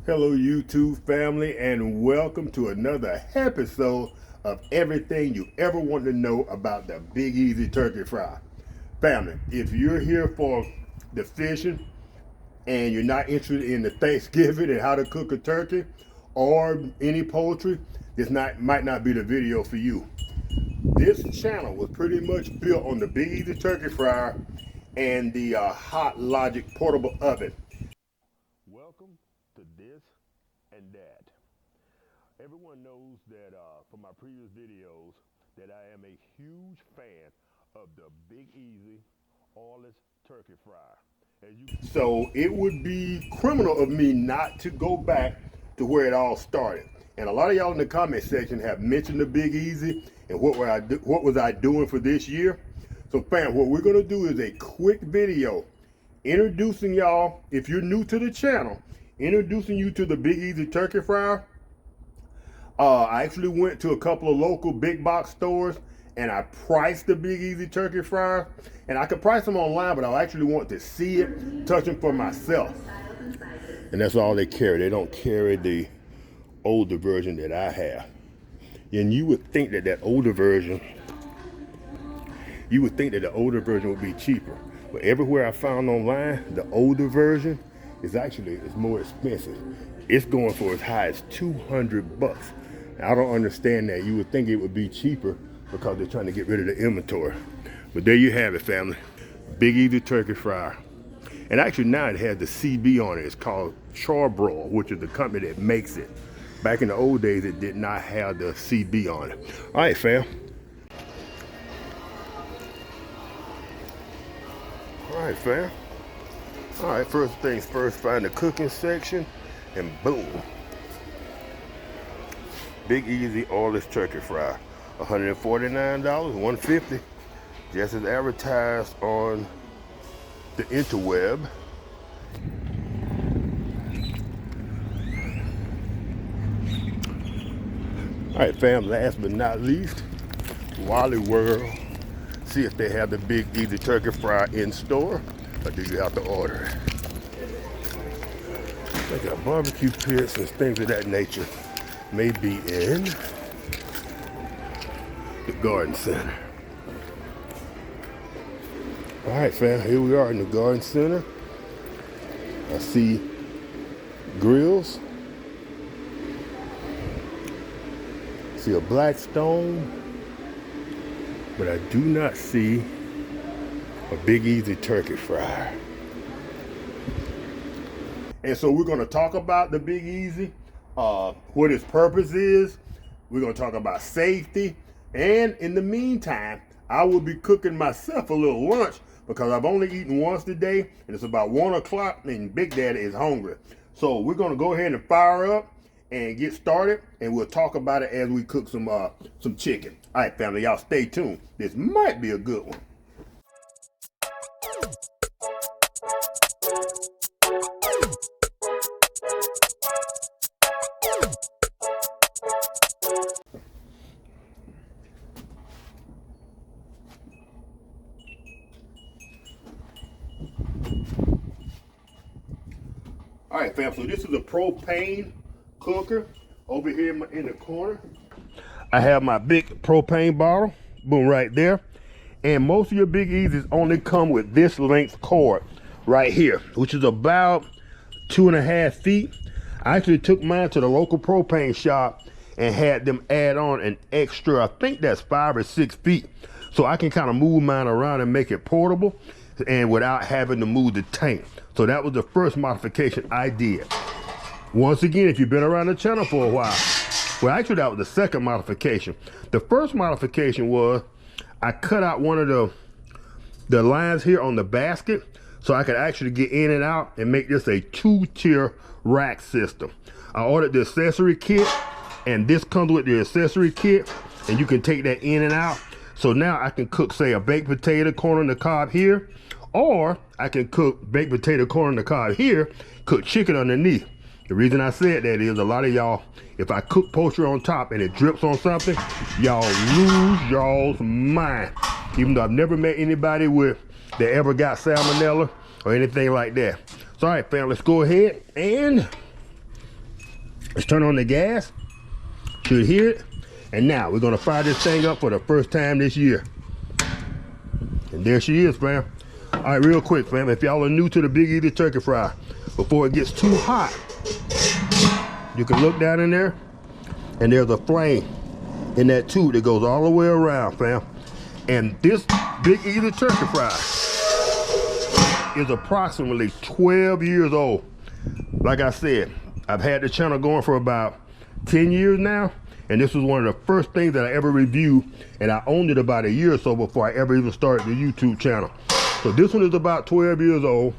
Hello YouTube family, and welcome to another episode of everything you ever want to know about the Big Easy Turkey Fry. Family, if you're here for the fishing and you're not interested in the Thanksgiving and how to cook a turkey or any poultry, this might not be the video for you. This channel was pretty much built on the Big Easy Turkey Fryer and the Hot Logic portable oven. Welcome to this and that. Everyone knows that from my previous videos that I am a huge fan of the Big Easy oilless turkey fryer. So it would be criminal of me not to go back to where it all started. And a lot of y'all in the comment section have mentioned the Big Easy and what was I doing for this year. So fam, what we're gonna do is a quick video introducing y'all, if you're new to the channel, introducing you to the Big Easy Turkey Fryer. I actually went to a couple of local big box stores and I priced the Big Easy Turkey Fryer. And I could price them online, but I actually want to see it, touch them for myself. And that's all they carry. They don't carry the older version that I have. And you would think that the older version would be cheaper. But everywhere I found online, the older version is more expensive. It's going for as high as 200 bucks. I don't understand that. You would think it would be cheaper because they're trying to get rid of the inventory. But there you have it, family. Big Easy Turkey Fryer. And actually now it has the CB on it. It's called Charbroil, which is the company that makes it. Back in the old days, it did not have the CB on it. All right, fam. All right, fam. All right, first things first, find the cooking section, and boom. Big Easy oilless turkey fry. $149, $150, just as advertised on the interweb. All right, fam, last but not least, Wally World. See if they have the Big Easy Turkey Fry in store, or do you have to order it? They got barbecue pits and things of that nature. May be in the garden center. All right, fam, here we are in the garden center. I see grills. See a Blackstone, but I do not see a Big Easy Turkey Fryer. And so we're gonna talk about the Big Easy, what its purpose is. We're gonna talk about safety. And in the meantime, I will be cooking myself a little lunch because I've only eaten once today and it's about 1 o'clock and Big Daddy is hungry. So we're gonna go ahead and fire up and get started, and we'll talk about it as we cook some chicken. All right, family, y'all stay tuned. This might be a good one. All right, fam, so this is a propane cooker over here in the corner. I have my big propane bottle, boom, right there. And most of your Big Easies only come with this length cord right here, which is about 2.5 feet. I actually took mine to the local propane shop and had them add on an extra, I think that's 5 or 6 feet. So I can kind of move mine around and make it portable and without having to move the tank. So that was the first modification I did. Once again, if you've been around the channel for a while, well, actually that was the second modification. The first modification was I cut out one of the lines here on the basket so I could actually get in and out and make this a 2-tier rack system. I ordered the accessory kit, and this comes with the accessory kit, and you can take that in and out. So now I can cook, say, a baked potato, corn on the cob here, or I can cook baked potato, corn on the cob here, cook chicken underneath. The reason I said that is a lot of y'all, if I cook poultry on top and it drips on something, y'all lose y'all's mind. Even though I've never met anybody that ever got salmonella or anything like that. So all right, fam, let's go ahead and Let's turn on the gas. Should hear it. And now we're gonna fire this thing up for the first time this year. And there she is, fam. All right, real quick, fam. If y'all are new to the Big Easy turkey fry, before it gets too hot, you can look down in there, and there's a flame in that tube that goes all the way around, fam. And this Big Easy turkey fry is approximately 12 years old. Like I said, I've had the channel going for about 10 years now, and this was one of the first things that I ever reviewed, and I owned it about a year or so before I ever even started the YouTube channel. So this one is about 12 years old.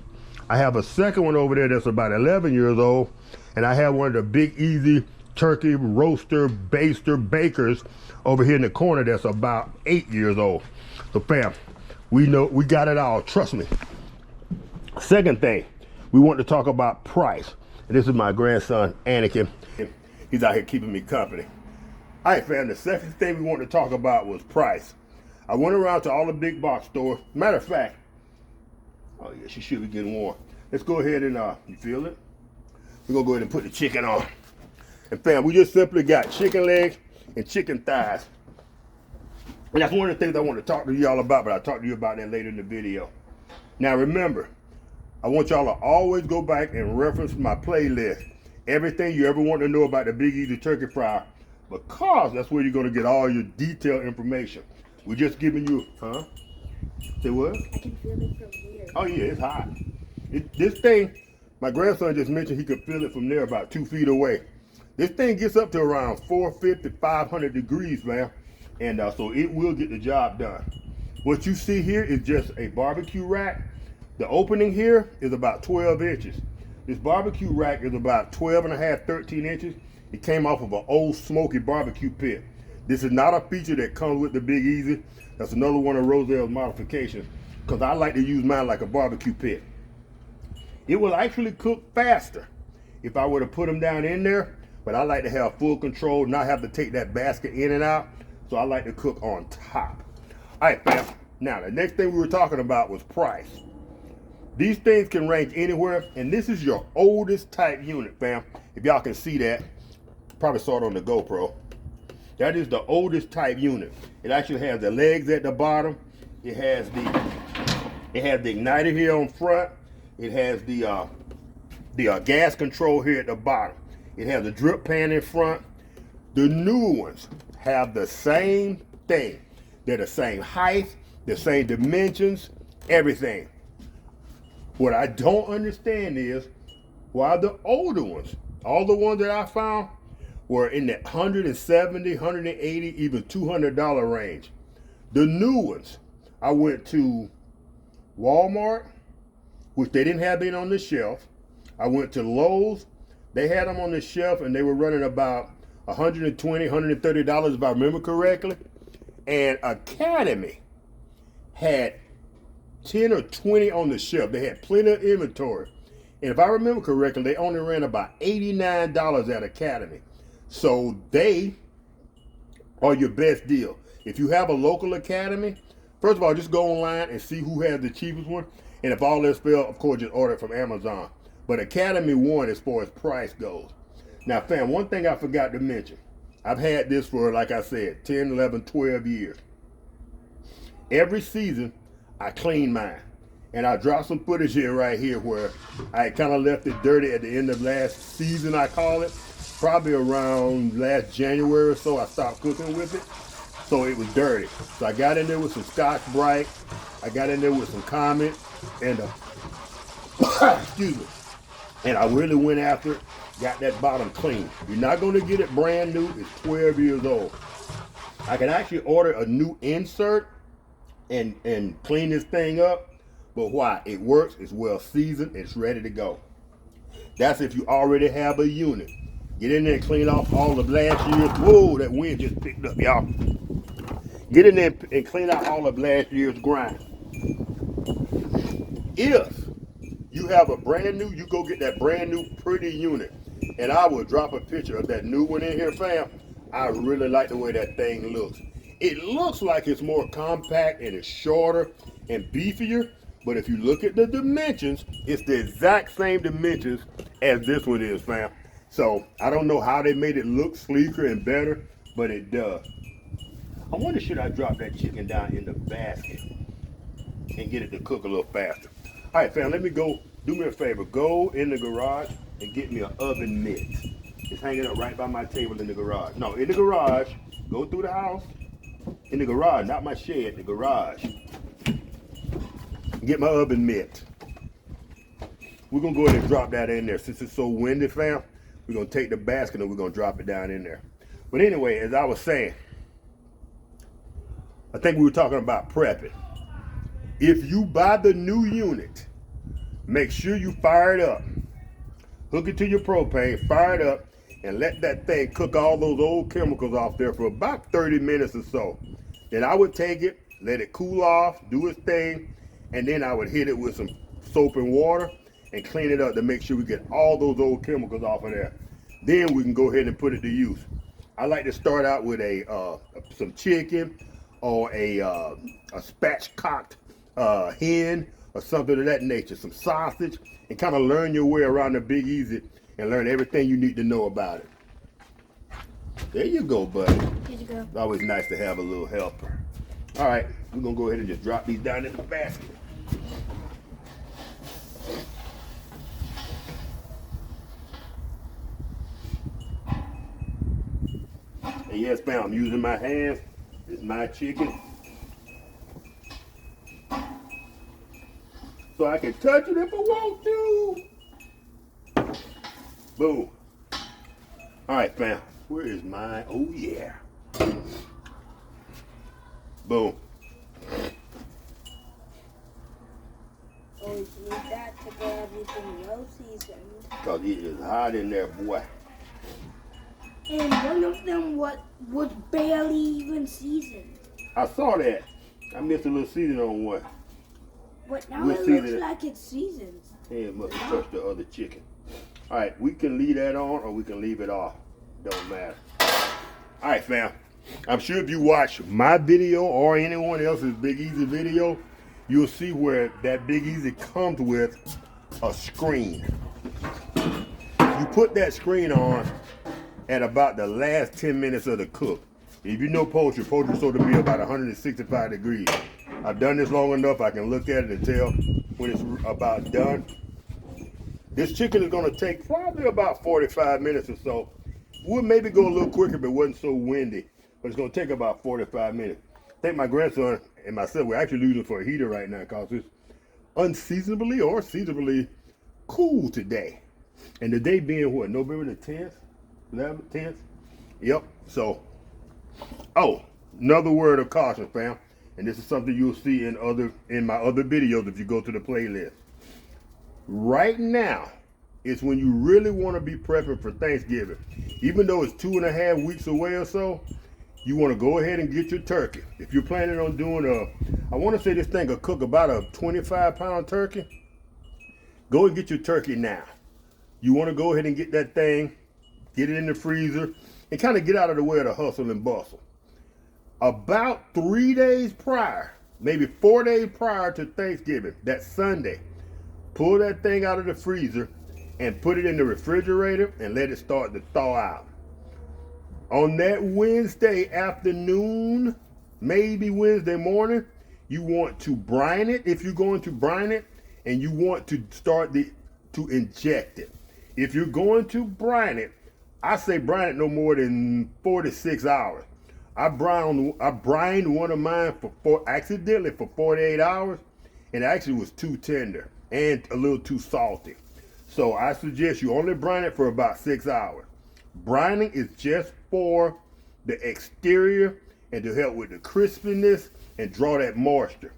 I have a second one over there that's about 11 years old, and I have one of the Big Easy turkey roaster, baster, bakers over here in the corner that's about 8 years old. So fam, we know we got it all, trust me. Second thing, we want to talk about price. And this is my grandson, Anakin. He's out here keeping me company. All right, fam, the second thing we want to talk about was price. I went around to all the big box stores. Matter of fact, oh yeah, she should be getting warm. Let's go ahead and, you feel it? We're gonna go ahead and put the chicken on. And fam, we just simply got chicken legs and chicken thighs. And that's one of the things I want to talk to y'all about, but I'll talk to you about that later in the video. Now remember, I want y'all to always go back and reference my playlist. Everything you ever want to know about the Big Easy turkey fry, because that's where you're going to get all your detailed information. We're just giving you, Say what? I can feel it from here. Oh yeah, it's hot. This thing, my grandson just mentioned he could feel it from there about 2 feet away. This thing gets up to around 450, 500 degrees, man. And so it will get the job done. What you see here is just a barbecue rack. The opening here is about 12 inches. This barbecue rack is about 12 and a half, 13 inches. It came off of an old smoky barbecue pit. This is not a feature that comes with the Big Easy. That's another one of Roselle's modifications, because I like to use mine like a barbecue pit. It will actually cook faster if I were to put them down in there, but I like to have full control, not have to take that basket in and out. So I like to cook on top. All right, fam. Now, the next thing we were talking about was price. These things can range anywhere, and this is your oldest type unit, fam. If y'all can see that, probably saw it on the GoPro. That is the oldest type unit. It actually has the legs at the bottom. It has the igniter here on front. It has the gas control here at the bottom. It has a drip pan in front. The new ones have the same thing. They're the same height, the same dimensions, everything. What I don't understand is why the older ones, all the ones that I found, were in the $170, $180, even $200 range. The new ones, I went to Walmart, which they didn't have it on the shelf. I went to Lowe's, they had them on the shelf, and they were running about $120, $130 if I remember correctly. And Academy had 10 or 20 on the shelf. They had plenty of inventory. And if I remember correctly, they only ran about $89 at Academy. So they are your best deal. If you have a local Academy, first of all, just go online and see who has the cheapest one. And if all else fails, of course, just order it from Amazon. But Academy won as far as price goes. Now, fam, one thing I forgot to mention. I've had this for, like I said, 10, 11, 12 years. Every season, I clean mine. And I dropped some footage here right here where I kind of left it dirty at the end of last season, I call it. Probably around last January or so, I stopped cooking with it. So it was dirty. So I got in there with some Scotch Brite. I got in there with some Comet. And, excuse me. And I really went after it. Got that bottom clean. You're not going to get it brand new. It's 12 years old. I can actually order a new insert and clean this thing up. But why? It works. It's well seasoned. It's ready to go. That's if you already have a unit. Get in there and clean off all of last year's. Whoa, that wind just picked up, y'all. Get in there and clean out all of last year's grind. If you have a brand new, you go get that brand new pretty unit. And I will drop a picture of that new one in here, fam. I really like the way that thing looks. It looks like it's more compact and it's shorter and beefier. But if you look at the dimensions, it's the exact same dimensions as this one is, fam. So I don't know how they made it look sleeker and better, but it does. I wonder, should I drop that chicken down in the basket and get it to cook a little faster? All right, fam, let me go. Do me a favor. Go in the garage and get me an oven mitt. It's hanging up right by my table in the garage. No, in the garage. Go through the house. In the garage, not my shed, the garage. Get my oven mitt. We're going to go ahead and drop that in there. Since it's so windy, fam, we're going to take the basket and we're going to drop it down in there. But anyway, as I was saying, I think we were talking about prepping. If you buy the new unit, make sure you fire it up. Hook it to your propane, fire it up, and let that thing cook all those old chemicals off there for about 30 minutes or so. Then I would take it, let it cool off, do its thing, and then I would hit it with some soap and water and clean it up to make sure we get all those old chemicals off of there. Then we can go ahead and put it to use. I like to start out with some chicken or a spatchcocked hen or something of that nature, some sausage, and kind of learn your way around the Big Easy and learn everything you need to know about it. There you go, buddy. Here you go. It's always nice to have a little helper. All right, we're gonna go ahead and just drop these down in the basket. And yes, ma'am, I'm using my hands. It's my chicken. So I can touch it if I want to. Boom. All right, fam. Where is my, oh yeah. Boom. Oh, you need that to get everything well seasoned. Because it is hot in there, boy. And one of them was barely even seasoned. I saw that. I missed a little seasoning on one. But now We'll it see looks that. like it's seasoned. And it must have touched the other chicken. All right, we can leave that on or we can leave it off. Don't matter. All right, fam. I'm sure if you watch my video or anyone else's Big Easy video, you'll see where that Big Easy comes with a screen. You put that screen on at about the last 10 minutes of the cook. If you know poultry supposed to be about 165 degrees. I've done this long enough, I can look at it and tell when it's about done. This chicken is gonna take probably about 45 minutes or so. We'll maybe go a little quicker if it wasn't so windy, but it's gonna take about 45 minutes. I think my grandson and myself, we're actually using for a heater right now because it's unseasonably or seasonably cool today. And the day being what, November the 10th? 11th, 10th? Yep, so, oh, another word of caution, fam. And this is something you'll see in my other videos if you go to the playlist. Right now is when you really want to be prepping for Thanksgiving. Even though it's 2.5 weeks away or so, you want to go ahead and get your turkey. If you're planning on doing I want to say this thing will cook about a 25-pound turkey. Go and get your turkey now. You want to go ahead and get that thing, get it in the freezer, and kind of get out of the way of the hustle and bustle. About 3 days prior, maybe 4 days prior to Thanksgiving, that Sunday, pull that thing out of the freezer and put it in the refrigerator and let it start to thaw out. On that Wednesday afternoon, maybe Wednesday morning, you want to brine it if you're going to brine it, and you want to start to inject it. If you're going to brine it, I say brine it no more than 4 to 6 hours. I brined one of mine accidentally for 48 hours, and it actually was too tender and a little too salty. So I suggest you only brine it for about 6 hours. Brining is just for the exterior and to help with the crispiness and draw that moisture.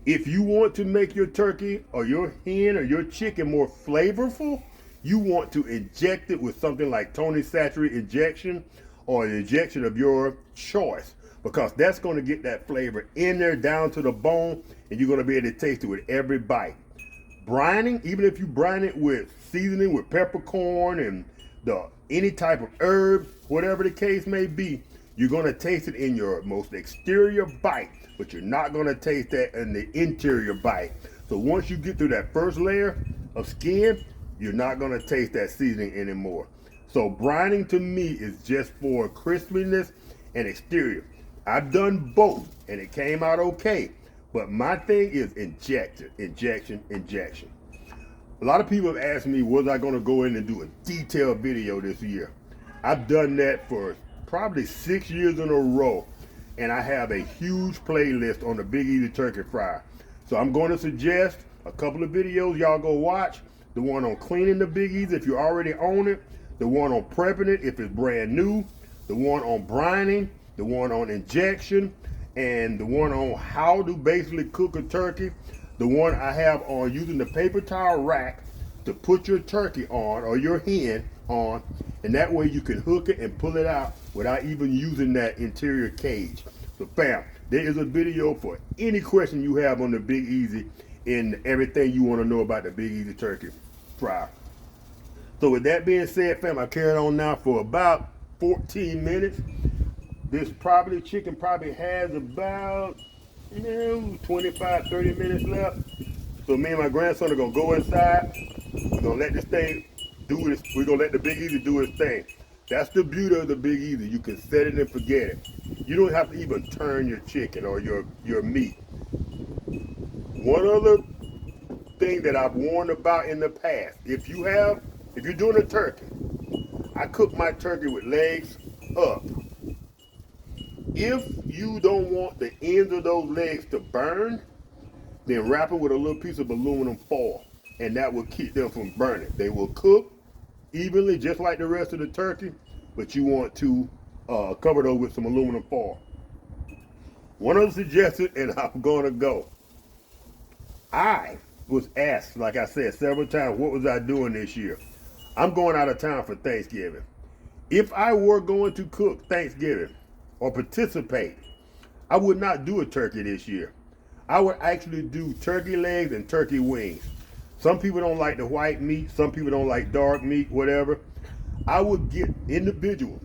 If you want to make your turkey or your hen or your chicken more flavorful, you want to inject it with something like Tony Satchery injection or an injection of your choice, because that's going to get that flavor in there down to the bone, and you're going to be able to taste it with every bite. Brining, even if you brine it with seasoning with peppercorn and any type of herb, whatever the case may be, you're going to taste it in your most exterior bite, but you're not going to taste that in the interior bite. So once you get through that first layer of skin, you're not gonna taste that seasoning anymore. So brining to me is just for crispiness and exterior. I've done both and it came out okay. But my thing is injection. A lot of people have asked me, was I going to go in and do a detailed video this year? I've done that for probably 6 years in a row, and I have a huge playlist on the Big Easy Turkey Fryer. So I'm going to suggest a couple of videos y'all go watch. The one on cleaning the Big Easy if you already own it, the one on prepping it if it's brand new, the one on brining, the one on injection, and the one on how to basically cook a turkey. The one I have on using the paper towel rack to put your turkey on or your hen on, and that way you can hook it and pull it out without even using that interior cage. So fam, there is a video for any question you have on the Big Easy and everything you want to know about the Big Easy Turkey Fryer. So with that being said, fam, I carried on now for about 14 minutes. This chicken probably has about 25, 30 minutes left. So me and my grandson are gonna go inside. We're gonna let this thing do this. We're gonna let the Big Easy do its thing. That's the beauty of the Big Easy. You can set it and forget it. You don't have to even turn your chicken or your meat. One other thing that I've warned about in the past, if you're doing a turkey, I cook my turkey with legs up. If you don't want the ends of those legs to burn, then wrap it with a little piece of aluminum foil, and that will keep them from burning. They will cook evenly just like the rest of the turkey, but you want to cover those with some aluminum foil. One of the suggestions, and I'm gonna go. I was asked, like I said several times, what was I doing this year? I'm going out of town for Thanksgiving. If I were going to cook Thanksgiving or participate, I would not do a turkey this year. I would actually do turkey legs and turkey wings. Some people don't like the white meat, some people don't like dark meat, whatever. I would get individual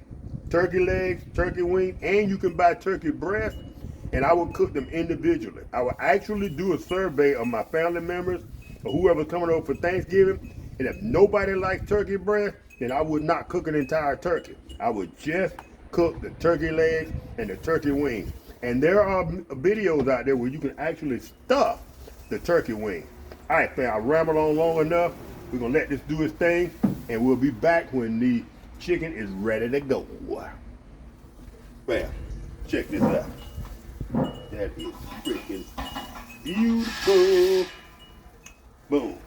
turkey legs, turkey wings, and you can buy turkey breast, and I would cook them individually. I would actually do a survey of my family members or whoever's coming over for Thanksgiving, and if nobody likes turkey breast, then I would not cook an entire turkey. I would just cook the turkey legs and the turkey wings. And there are videos out there where you can actually stuff the turkey wing. All right, fam, I rambled on long enough. We're gonna let this do its thing, and we'll be back when the chicken is ready to go. Bam, check this out. That is freaking beautiful. Boom.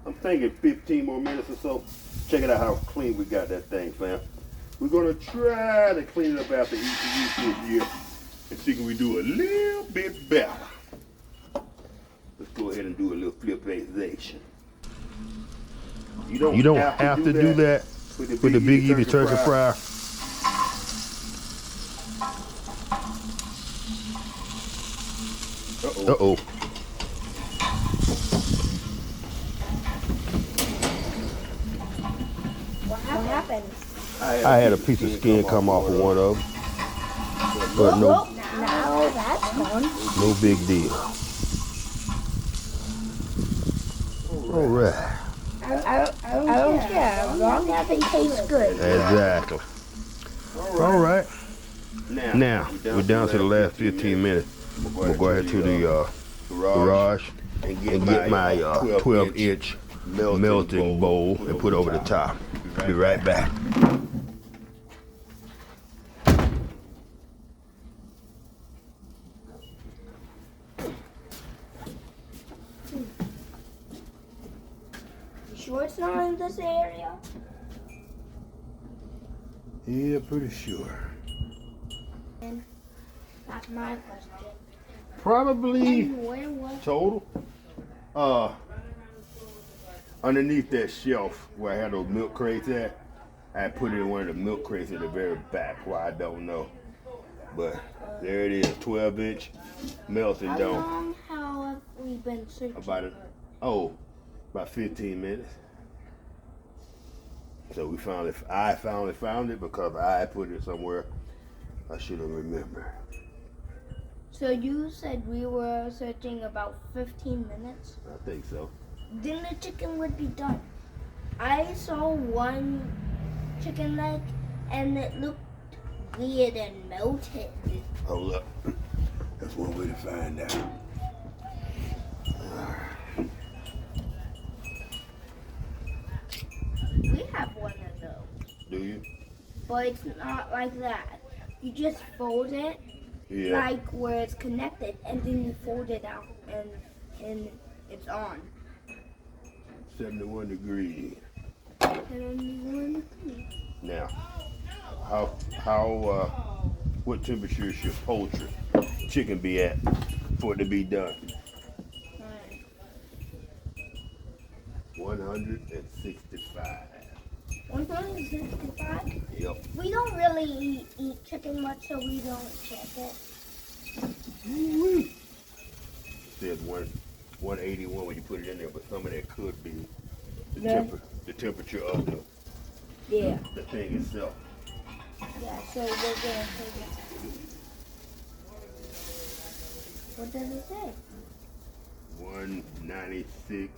I'm thinking 15 more minutes or so. Check it out how clean we got that thing, fam. We're gonna try to clean it up after each this year and see can we do a little bit better. Let's go ahead and do a little flipization. You don't have to do that with the Big Easy Turkey Fryer. Uh-oh. What happened? I had a piece of skin come off of one of them. But Now that's gone. no big deal. All right. I don't care, as long as it tastes good. Exactly. All right. Now, we're down to the last 15 minutes. We'll go ahead to the garage and get my 12-inch melting bowl and put over the top. Be right back. You sure it's not in this area? Yeah, pretty sure. And that's my question. Probably And where was total. Underneath that shelf where I had those milk crates at, I put it in one of the milk crates at the very back. Why I don't know, but there it is, 12-inch melting How dome. long have we been searching? About 15 minutes. So I finally found it because I put it somewhere I should have remembered. So you said we were searching about 15 minutes? I think so. then the chicken would be done. I saw one chicken leg and it looked weird and melted. Hold up. That's one way to find out. We have one of those. Do you? But it's not like that. You just fold it like where it's connected and then you fold it out and it's on. 71 degrees. 71 degrees. Now, what temperature should poultry chicken be at for it to be done? 165. 165? Yep. We don't really eat chicken much, so we don't check it. It says 181 when you put it in there, but some of that could be the temperature of the thing itself. Yeah, so we're gonna take it. What does it say? 196.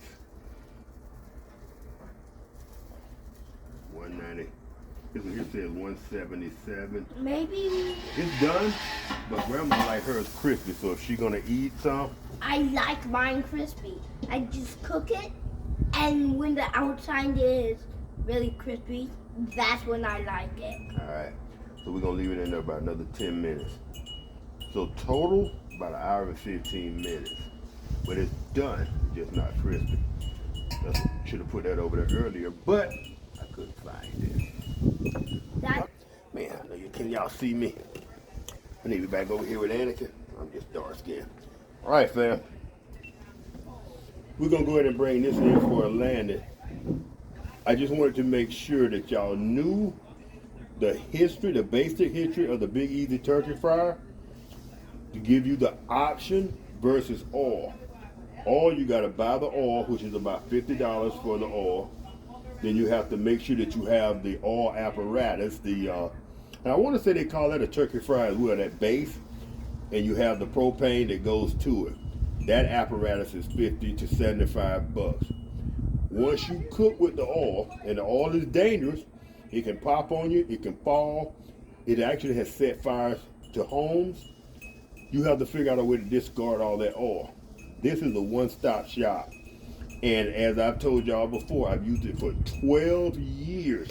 190. This one here says 177. Maybe It's done, but grandma like hers crispy, so if she gonna eat some, I like mine crispy. I just cook it, and when the outside is really crispy, that's when I like it. alright. So we're gonna leave it in there about another 10 minutes. So total, about an hour and 15 minutes. But it's done, just not crispy. Should have put that over there earlier, but I couldn't find it. That Man, can y'all see me? I need to be back over here with Anakin. I'm just dark skinned. All right, fam. We're gonna go ahead and bring this in for a landing. I just wanted to make sure that y'all knew the history, the basic history of the Big Easy Turkey Fryer, to give you the option versus oil. Oil, you gotta buy the oil, which is about $50 for the oil. Then you have to make sure that you have the oil apparatus, and I want to say they call that a turkey fry as well, that base, and you have the propane that goes to it. That apparatus is 50 to 75 bucks. Once you cook with the oil, and the oil is dangerous, it can pop on you, it can fall, it actually has set fires to homes. You have to figure out a way to discard all that oil. This is a one-stop shop. And as I've told y'all before, I've used it for 12 years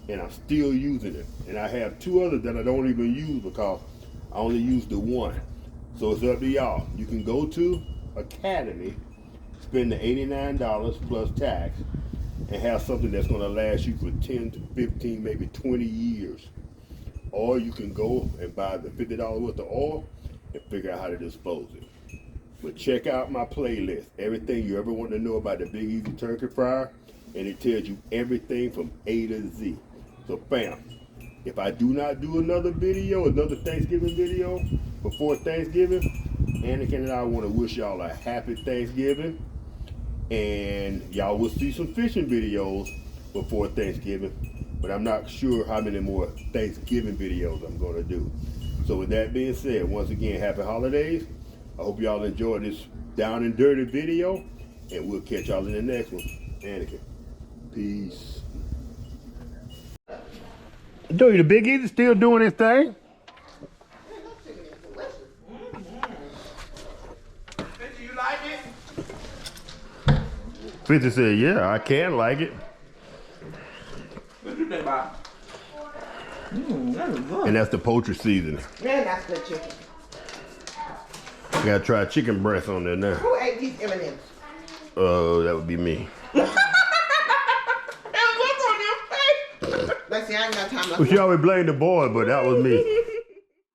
and I'm still using it. And I have two others that I don't even use because I only use the one. So it's up to y'all. You can go to Academy, spend the $89 plus tax, and have something that's going to last you for 10 to 15, maybe 20 years. Or you can go and buy the $50 worth of oil and figure out how to dispose it. But check out my playlist, everything you ever want to know about the Big Easy Turkey Fryer, and it tells you everything from A to Z. So fam, if I do not do another Thanksgiving video before Thanksgiving, Anakin and I want to wish y'all a happy Thanksgiving, and y'all will see some fishing videos before Thanksgiving, but I'm not sure how many more Thanksgiving videos I'm going to do. So with that being said, once again, happy holidays. I hope y'all enjoyed this down and dirty video, and we'll catch y'all in the next one. Anakin, peace. Dude, the Big Easy still doing his thing? You like it? 50 said, yeah, I can like it. What you think about? That is good. And that's the poultry seasoning. Man, that's good chicken. I gotta try chicken breast on there now. Who ate these M&Ms? That would be me. And look on your face. Let's see, I ain't got time left. Well, she always blamed the boy, but that was me.